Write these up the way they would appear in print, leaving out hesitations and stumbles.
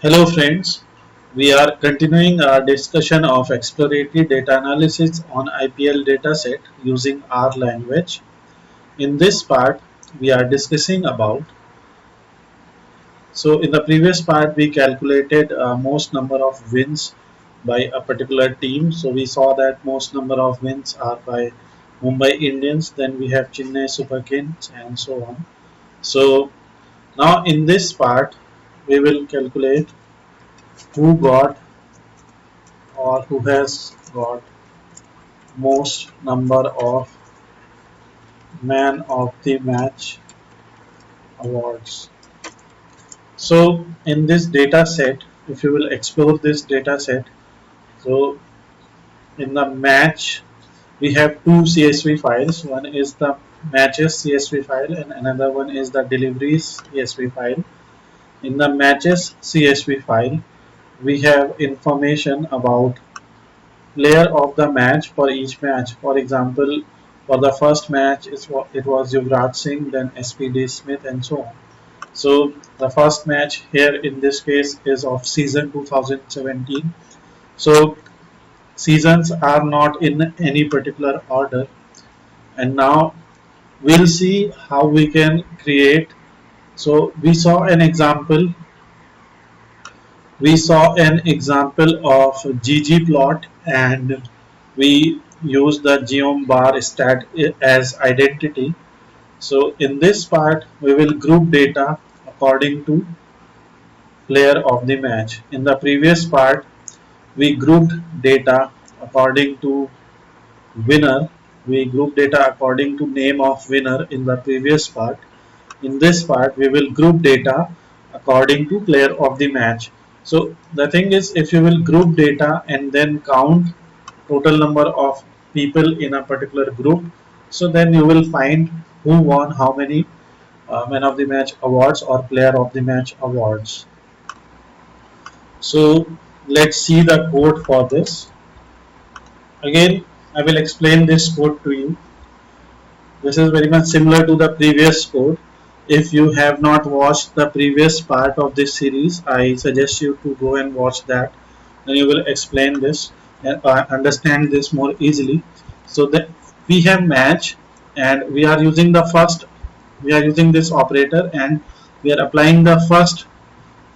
Hello friends, we are continuing our discussion of exploratory data analysis on IPL dataset using R language. In this part, we are discussing about, so in the previous part we calculated most number of wins by a particular team. So we saw that most number of wins are by Mumbai Indians, then we have Chennai Super Kings and so on. So now in this part, we will calculate who got or who has got most number of man of the match awards. So in this data set, if you will explore this data set, so in the match we have two CSV files. One is the matches CSV file and another one is the deliveries CSV file. In the matches CSV file, we have information about player of the match for each match. For example, for the first match, it was Yuvraj Singh, then SPD Smith, and so on. So the first match here in this case is of season 2017. So seasons are not in any particular order, and now we'll see how we can create. So we saw an example of ggplot, and we use the geom bar stat as identity. So in this part we will group data according to player of the match. In the previous part we grouped data according to winner. We group data according to name of winner in the previous part. In this part we will group data according to player of the match. So the thing is, if you will group data and then count total number of people in a particular group, so then you will find who won how many man of the match awards or player of the match awards. So let's see the code for this. Again, I will explain this code to you. This is very much similar to the previous code. If you have not watched the previous part of this series, I suggest you to go and watch that. Then you will explain this and understand this more easily. So that we have match, and we are using the first. We are using this operator, and we are applying the first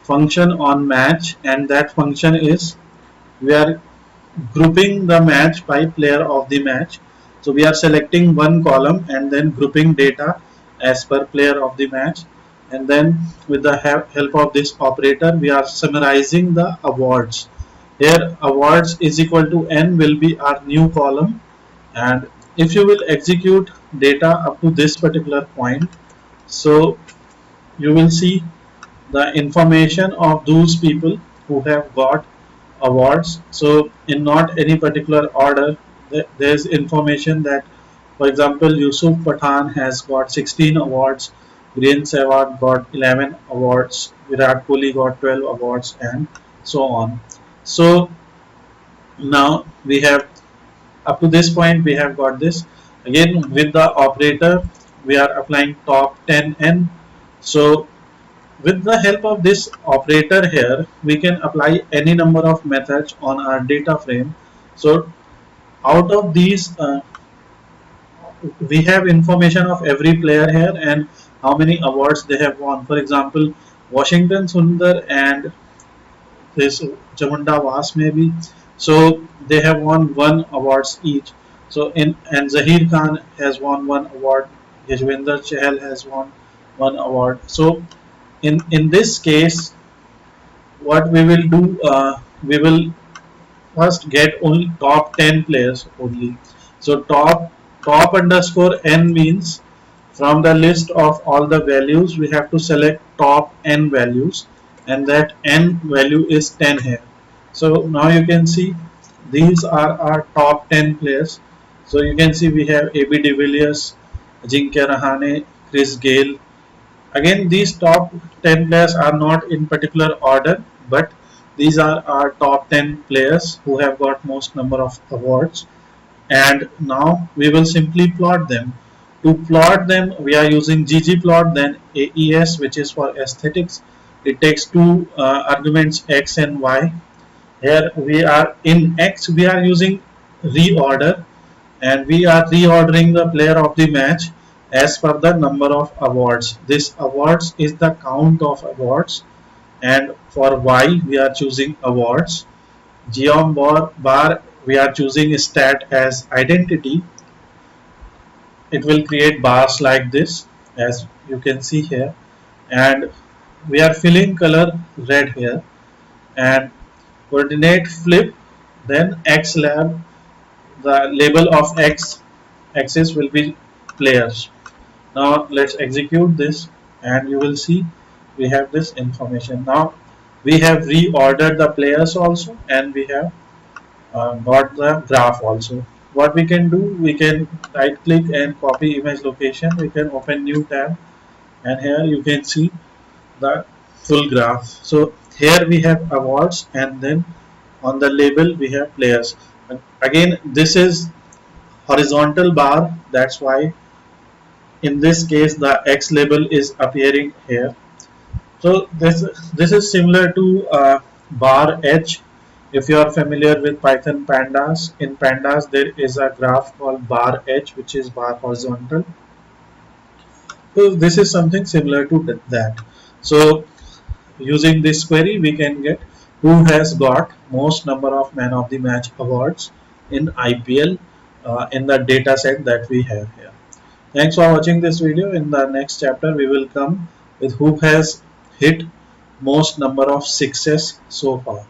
function on match, and that function is we are grouping the match by player of the match. So we are selecting one column and then grouping data as per player of the match, and then with the help of this operator we are summarizing the awards. Here awards is equal to n will be our new column, and if you will execute data up to this particular point, so you will see the information of those people who have got awards. So in not any particular order, there is information that, for example, Yusuf Pathan has got 16 awards, Viren Sehwag got 11 awards, Virat Kohli got 12 awards, and so on. So now we have, up to this point we have got this. Again with the operator we are applying top 10n. So with the help of this operator here, we can apply any number of methods on our data frame. So out of these, we have information of every player here and how many awards they have won. For example, Washington Sundar and this Chamunda Vas maybe. So they have won one awards each. So in and Zahir Khan has won one award. Yajwendra Chahal has won one award. So in this case, what we will do, we will first get only top 10 players only. So top underscore n means from the list of all the values we have to select top n values, and that n value is 10 here. So now you can see these are our top 10 players. So you can see we have AB de Villiers, Ajinkya Rahane, Chris Gale. Again, these top 10 players are not in particular order, but these are our top 10 players who have got most number of awards. And now we will simply plot them. To plot them, we are using ggplot, then AES, which is for aesthetics, It takes two arguments x and y. Here we are in x, we are using reorder, and we are reordering the player of the match as per the number of awards. This awards is the count of awards, and for y we are choosing awards. Geom bar we are choosing stat as identity. It will create bars like this, as you can see here, and we are filling color red here, and coordinate flip, then x lab, the label of x axis will be players. Now let's execute this, and you will see we have this information. Now we have reordered the players also, and we have got the graph also. What we can do, we can right click and copy image location. We can open new tab, and here you can see the full graph. So here we have awards, and then on the label we have players. And again, this is horizontal bar, that's why in this case the X label is appearing here. So this is similar to bar H. If you are familiar with Python pandas, in pandas there is a graph called bar H, which is bar horizontal. So this is something similar to that. So using this query we can get who has got most number of man of the match awards in IPL in the data set that we have here. Thanks for watching this video. In the next chapter we will come with who has hit most number of sixes so far.